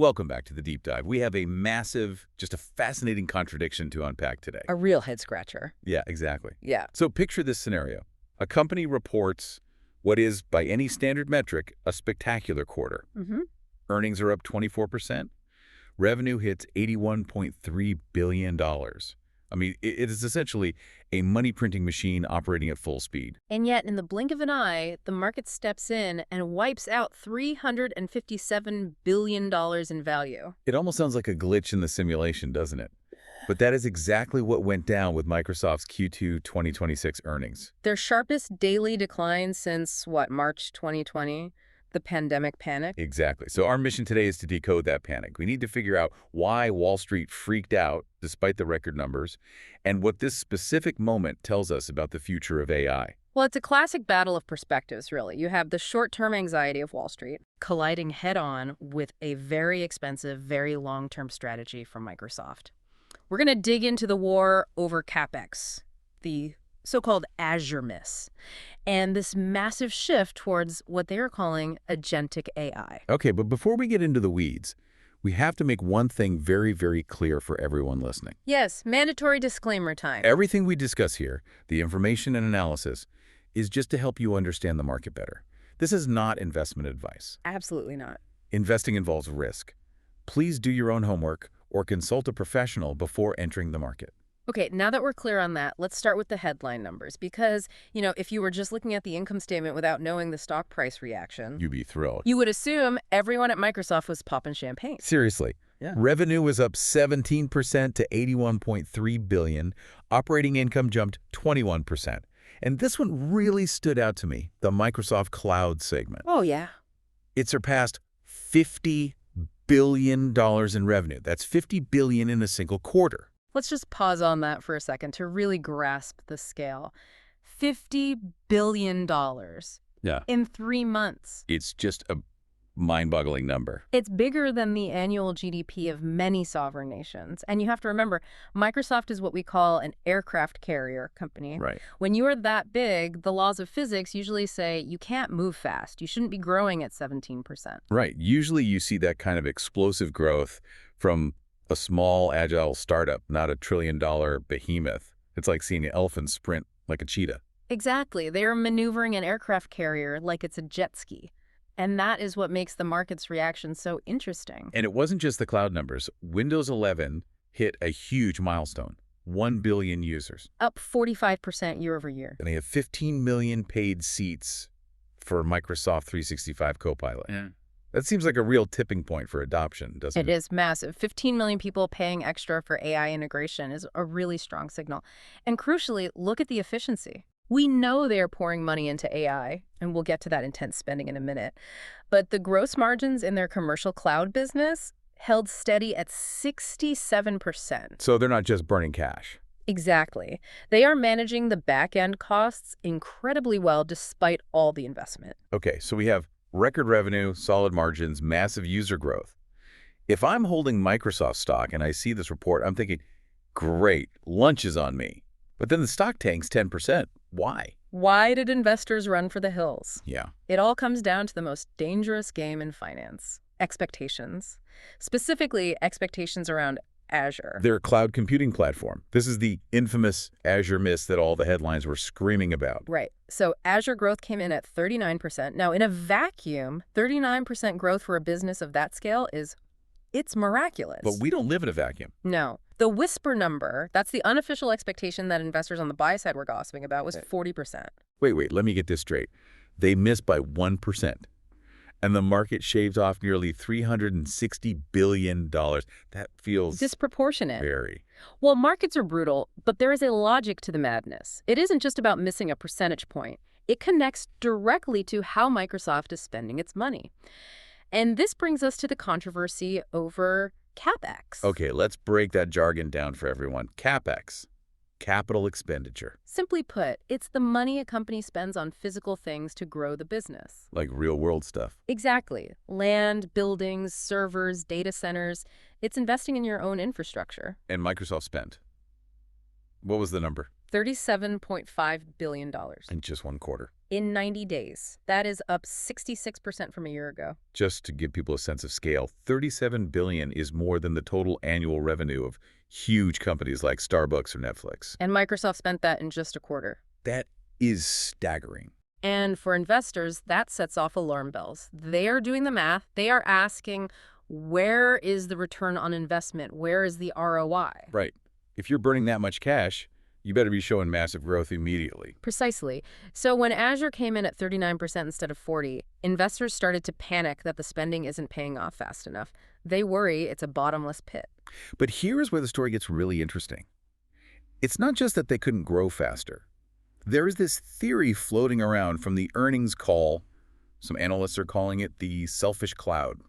Welcome back to the Deep Dive. We have a massive, just a fascinating contradiction to unpack today. A real head-scratcher. Yeah, exactly. Yeah. So picture this scenario. A company reports what is, by any standard metric, a spectacular quarter. Earnings are up 24%. Revenue hits $81.3 billion. I mean, it is essentially a money-printing machine operating at full speed. And yet, in the blink of an eye, the market steps in and wipes out $357 billion in value. It almost sounds like a glitch in the simulation, doesn't it? But that is exactly what went down with Microsoft's Q2 2026 earnings. Their sharpest daily decline since, March 2020? The pandemic panic? Exactly. So our mission today is to decode that panic. We need to figure out why Wall Street freaked out despite the record numbers and what this specific moment tells us about the future of AI. Well, it's a classic battle of perspectives, really. You have the short-term anxiety of Wall Street colliding head-on with a very expensive, very long-term strategy from Microsoft. We're going to dig into the war over CapEx, the so-called Azure miss, and this massive shift towards what they are calling agentic AI. Okay, but before we get into the weeds, we have to make one thing very, very clear for everyone listening. Yes, mandatory disclaimer time. Everything we discuss here, the information and analysis, is just to help you understand the market better. This is not investment advice. Absolutely not. Investing involves risk. Please do your own homework or consult a professional before entering the market. Okay, now that we're clear on that, let's start with the headline numbers because, if you were just looking at the income statement without knowing the stock price reaction, You'd be thrilled. you would assume everyone at Microsoft was popping champagne. Seriously. Yeah. Revenue was up 17% to $81.3 billion. Operating income jumped 21%. And this one really stood out to me, the Microsoft Cloud segment. Oh, yeah. It surpassed $50 billion in revenue. That's $50 billion in a single quarter. Let's just pause on that for a second to really grasp the scale. $50 billion in 3 months. It's just a mind-boggling number. It's bigger than the annual GDP of many sovereign nations. And you have to remember, Microsoft is what we call an aircraft carrier company. Right. When you are that big, the laws of physics usually say you can't move fast. You shouldn't be growing at 17%. Right. Usually you see that kind of explosive growth from a small, agile startup, not a trillion-dollar behemoth. It's like seeing an elephant sprint like a cheetah. Exactly. They are maneuvering an aircraft carrier like it's a jet ski. And that is what makes the market's reaction so interesting. And it wasn't just the cloud numbers. Windows 11 hit a huge milestone, 1 billion users. Up 45% year over year. And they have 15 million paid seats for Microsoft 365 Copilot. Yeah. That seems like a real tipping point for adoption, doesn't it? It is massive. 15 million people paying extra for AI integration is a really strong signal. And crucially, look at the efficiency. We know they are pouring money into AI, and we'll get to that intense spending in a minute. But the gross margins in their commercial cloud business held steady at 67%. So they're not just burning cash. Exactly. They are managing the back-end costs incredibly well despite all the investment. Okay, so we have record revenue, solid margins, massive user growth. If I'm holding Microsoft stock and I see this report, I'm thinking, great, lunch is on me. But then the stock tanks 10%. Why? Why did investors run for the hills? Yeah. It all comes down to the most dangerous game in finance, expectations. Specifically, expectations around Azure. Their cloud computing platform. This is the infamous Azure miss that all the headlines were screaming about. Right. So Azure growth came in at 39%. Now, in a vacuum, 39% growth for a business of that scale it's miraculous. But we don't live in a vacuum. No. The whisper number, that's the unofficial expectation that investors on the buy side were gossiping about, was 40%. Wait, let me get this straight. They missed by 1%. And the market shaved off nearly $360 billion. That feels disproportionate. Very. Well, markets are brutal, but there is a logic to the madness. It isn't just about missing a percentage point. It connects directly to how Microsoft is spending its money. And this brings us to the controversy over CapEx. Okay, let's break that jargon down for everyone. CapEx, capital expenditure. Simply put, it's the money a company spends on physical things to grow the business. Like real-world stuff. Exactly. Land, buildings, servers, data centers. It's investing in your own infrastructure. And Microsoft spent. What was the number? $37.5 billion. In just one quarter. in 90 days. That is up 66% from a year ago. Just to give people a sense of scale, $37 billion is more than the total annual revenue of huge companies like Starbucks or Netflix. And Microsoft spent that in just a quarter. That is staggering. And for investors, that sets off alarm bells. They are doing the math. They are asking, where is the return on investment? Where is the ROI? Right. If you're burning that much cash, you better be showing massive growth immediately. Precisely. So when Azure came in at 39% instead of 40%, investors started to panic that the spending isn't paying off fast enough. They worry it's a bottomless pit. But here's where the story gets really interesting. It's not just that they couldn't grow faster. There is this theory floating around from the earnings call. Some analysts are calling it the selfish cloud.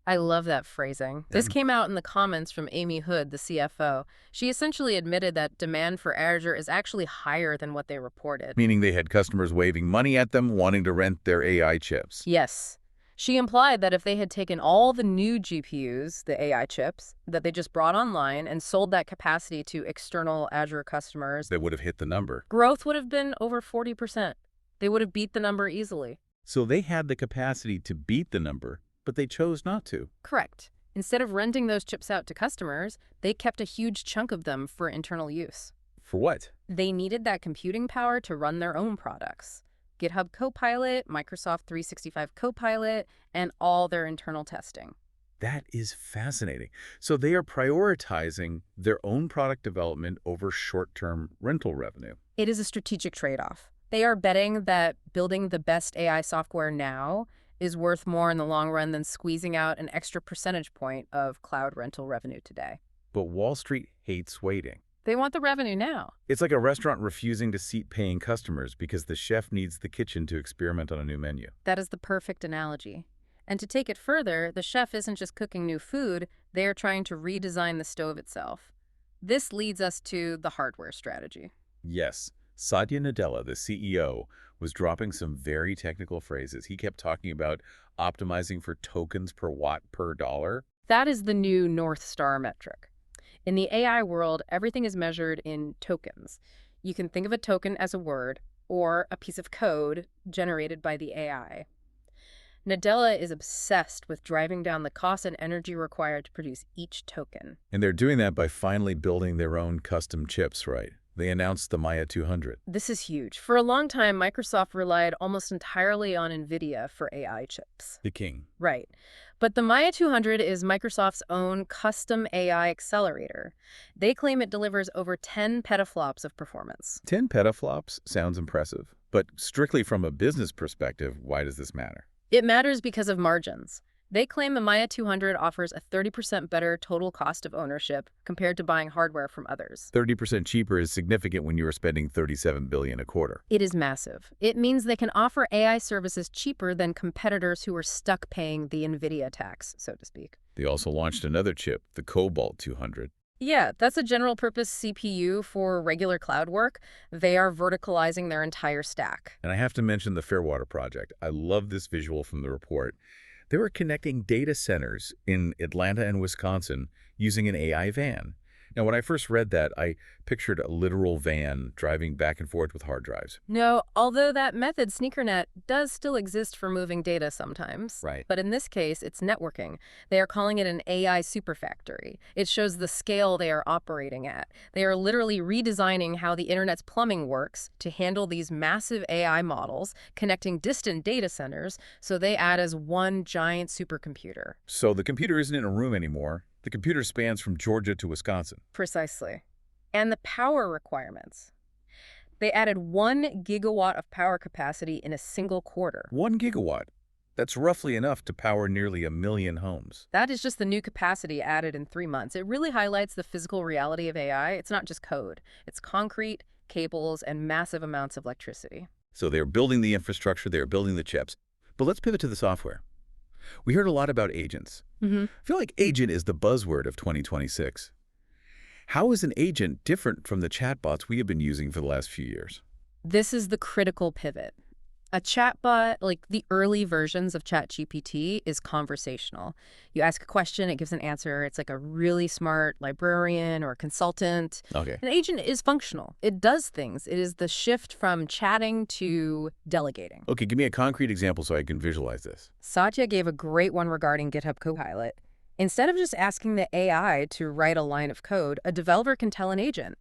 I love that phrasing. This came out in the comments from Amy Hood, the CFO. She essentially admitted that demand for Azure is actually higher than what they reported. Meaning they had customers waving money at them, wanting to rent their AI chips. Yes. She implied that if they had taken all the new GPUs, the AI chips, that they just brought online and sold that capacity to external Azure customers, They would have hit the number. growth would have been over 40%. They would have beat the number easily. So they had the capacity to beat the number, but they chose not to. Correct. Instead of renting those chips out to customers, they kept a huge chunk of them for internal use. For what? They needed that computing power to run their own products. GitHub Copilot, Microsoft 365 Copilot, and all their internal testing. That is fascinating. So they are prioritizing their own product development over short-term rental revenue. It is a strategic trade-off. They are betting that building the best AI software now is worth more in the long run than squeezing out an extra percentage point of cloud rental revenue today. But Wall Street hates waiting. They want the revenue now. It's like a restaurant refusing to seat paying customers because the chef needs the kitchen to experiment on a new menu. That is the perfect analogy. And to take it further, the chef isn't just cooking new food, they are trying to redesign the stove itself. This leads us to the hardware strategy. Yes, Satya Nadella, the CEO, was dropping some very technical phrases. He kept talking about optimizing for tokens per watt per dollar. That is the new North Star metric. In the AI world, everything is measured in tokens. You can think of a token as a word or a piece of code generated by the AI. Nadella is obsessed with driving down the cost and energy required to produce each token. And they're doing that by finally building their own custom chips, right? They announced the Maya 200. This is huge. For a long time, Microsoft relied almost entirely on NVIDIA for AI chips. The king. Right. But the Maya 200 is Microsoft's own custom AI accelerator. They claim it delivers over 10 petaflops of performance. 10 petaflops sounds impressive. But strictly from a business perspective, why does this matter? It matters because of margins. They claim the Maya 200 offers a 30% better total cost of ownership compared to buying hardware from others. 30% cheaper is significant when you are spending $37 billion a quarter. It is massive. It means they can offer AI services cheaper than competitors who are stuck paying the NVIDIA tax, so to speak. They also launched another chip, the Cobalt 200. Yeah, that's a general-purpose CPU for regular cloud work. They are verticalizing their entire stack. And I have to mention the Fairwater project. I love this visual from the report. They were connecting data centers in Atlanta and Wisconsin using an AI van. Now, when I first read that, I pictured a literal van driving back and forth with hard drives. No, although that method, SneakerNet, does still exist for moving data sometimes. Right. But in this case, it's networking. They are calling it an AI superfactory. It shows the scale they are operating at. They are literally redesigning how the internet's plumbing works to handle these massive AI models, connecting distant data centers, so they act as one giant supercomputer. So the computer isn't in a room anymore. The computer spans from Georgia to Wisconsin. Precisely. And the power requirements. They added 1 gigawatt of power capacity in a single quarter. 1 gigawatt. That's roughly enough to power nearly 1 million homes. That is just the new capacity added in 3 months. It really highlights the physical reality of AI. It's not just code. It's concrete, cables, and massive amounts of electricity. So they're building the infrastructure, they're building the chips. But let's pivot to the software. We heard a lot about agents. I feel like agent is the buzzword of 2026. How is an agent different from the chatbots we have been using for the last few years? This is the critical pivot. A chatbot, like the early versions of ChatGPT, is conversational. You ask a question, it gives an answer. It's like a really smart librarian or consultant. Okay. An agent is functional. It does things. It is the shift from chatting to delegating. Okay, give me a concrete example so I can visualize this. Satya gave a great one regarding GitHub Copilot. Instead of just asking the AI to write a line of code, a developer can tell an agent,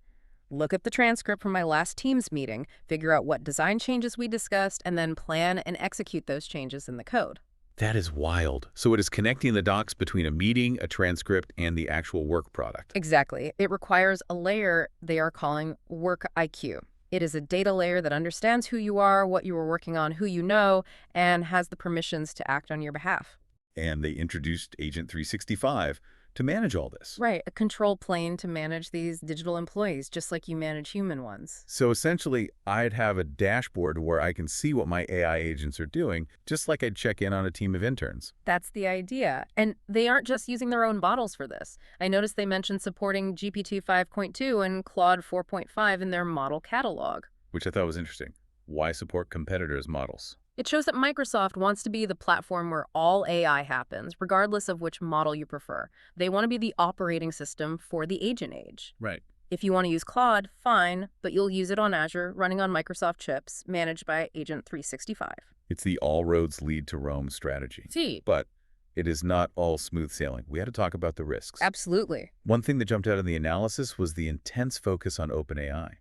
look up the transcript from my last Teams meeting, figure out what design changes we discussed, and then plan and execute those changes in the code. That is wild. So it is connecting the dots between a meeting, a transcript, and the actual work product. Exactly. It requires a layer they are calling Work IQ. It is a data layer that understands who you are, what you are working on, who you know, and has the permissions to act on your behalf. And they introduced Agent 365 to manage all this. Right, a control plane to manage these digital employees, just like you manage human ones. So essentially, I'd have a dashboard where I can see what my AI agents are doing, just like I'd check in on a team of interns. That's the idea. And they aren't just using their own models for this. I noticed they mentioned supporting GPT 5.2 and Claude 4.5 in their model catalog. Which I thought was interesting. Why support competitors' models? It shows that Microsoft wants to be the platform where all AI happens, regardless of which model you prefer. They want to be the operating system for the agent age. Right. If you want to use Claude, fine, but you'll use it on Azure, running on Microsoft chips, managed by Agent 365. It's the all roads lead to Rome strategy. See. But it is not all smooth sailing. We had to talk about the risks. Absolutely. One thing that jumped out in the analysis was the intense focus on OpenAI.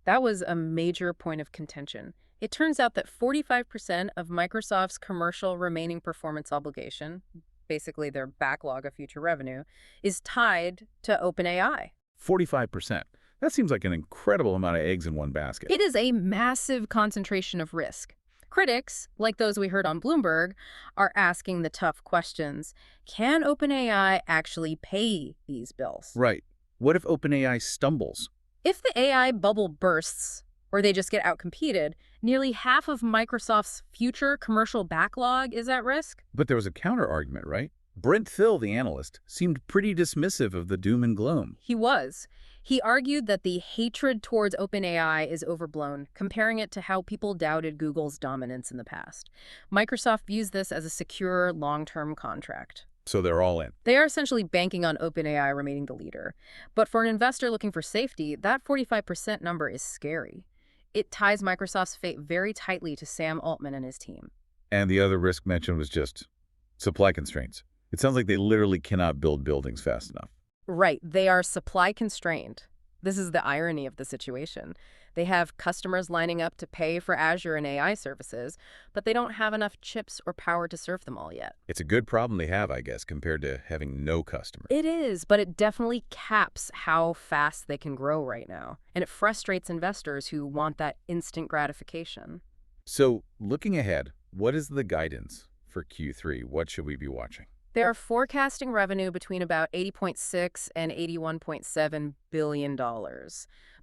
That was a major point of contention. It turns out that 45% of Microsoft's commercial remaining performance obligation, basically their backlog of future revenue, is tied to OpenAI. 45%. That seems like an incredible amount of eggs in one basket. It is a massive concentration of risk. Critics, like those we heard on Bloomberg, are asking the tough questions. Can OpenAI actually pay these bills? Right. What if OpenAI stumbles? If the AI bubble bursts, or they just get outcompeted, nearly half of Microsoft's future commercial backlog is at risk. But there was a counter-argument, right? Brent Thill, the analyst, seemed pretty dismissive of the doom and gloom. He was. He argued that the hatred towards OpenAI is overblown, comparing it to how people doubted Google's dominance in the past. Microsoft views this as a secure, long-term contract. So they're all in. They are essentially banking on OpenAI remaining the leader. But for an investor looking for safety, that 45% number is scary. It ties Microsoft's fate very tightly to Sam Altman and his team. And the other risk mentioned was just supply constraints. It sounds like they literally cannot build buildings fast enough. Right. They are supply constrained. This is the irony of the situation. They have customers lining up to pay for Azure and AI services, but they don't have enough chips or power to serve them all yet. It's a good problem they have, I guess, compared to having no customers. It is, but it definitely caps how fast they can grow right now. And it frustrates investors who want that instant gratification. So, looking ahead, what is the guidance for Q3? What should we be watching? They are forecasting revenue between about $80.6 and $81.7 billion.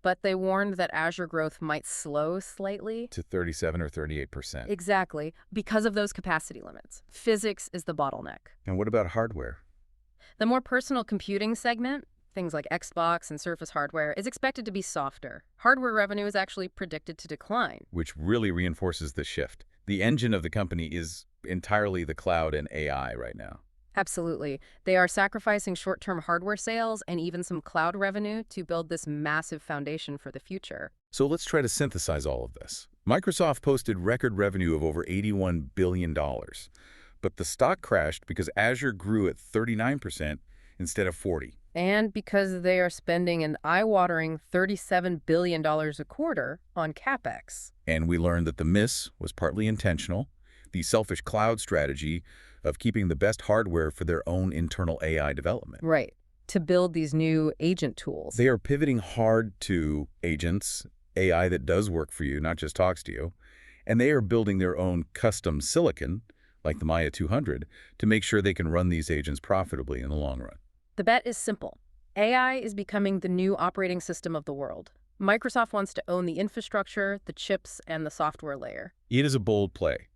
But they warned that Azure growth might slow slightly. To 37 or 38%. Exactly, because of those capacity limits. Physics is the bottleneck. And what about hardware? The more personal computing segment, things like Xbox and Surface hardware, is expected to be softer. Hardware revenue is actually predicted to decline. Which really reinforces the shift. The engine of the company is entirely the cloud and AI right now. Absolutely. They are sacrificing short-term hardware sales and even some cloud revenue to build this massive foundation for the future. So let's try to synthesize all of this. Microsoft posted record revenue of over $81 billion. But the stock crashed because Azure grew at 39% instead of 40%. And because they are spending an eye-watering $37 billion a quarter on CapEx. And we learned that the miss was partly intentional. The selfish cloud strategy of keeping the best hardware for their own internal AI development. Right. To build these new agent tools. They are pivoting hard to agents, AI that does work for you, not just talks to you. And they are building their own custom silicon, like the Maya 200, to make sure they can run these agents profitably in the long run. The bet is simple. AI is becoming the new operating system of the world. Microsoft wants to own the infrastructure, the chips, and the software layer. It is a bold play,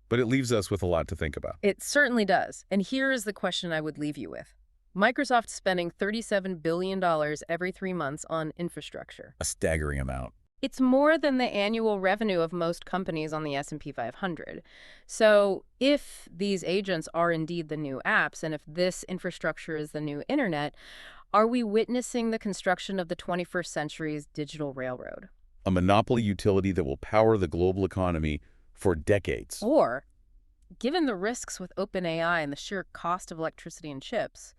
but it leaves us with a lot to think about. It certainly does. And here is the question I would leave you with. Microsoft's spending $37 billion every 3 months on infrastructure. A staggering amount. It's more than the annual revenue of most companies on the S&P 500. So if these agents are indeed the new apps, and if this infrastructure is the new internet, are we witnessing the construction of the 21st century's digital railroad? A monopoly utility that will power the global economy for decades. Or, given the risks with OpenAI and the sheer cost of electricity and chips,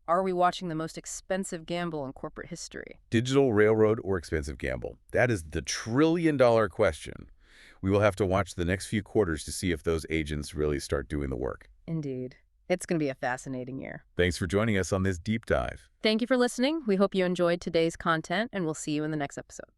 are we watching the most expensive gamble in corporate history? Digital railroad or expensive gamble? That is the trillion-dollar question. We will have to watch the next few quarters to see if those agents really start doing the work. Indeed. It's going to be a fascinating year. Thanks for joining us on this deep dive. Thank you for listening. We hope you enjoyed today's content, and we'll see you in the next episode.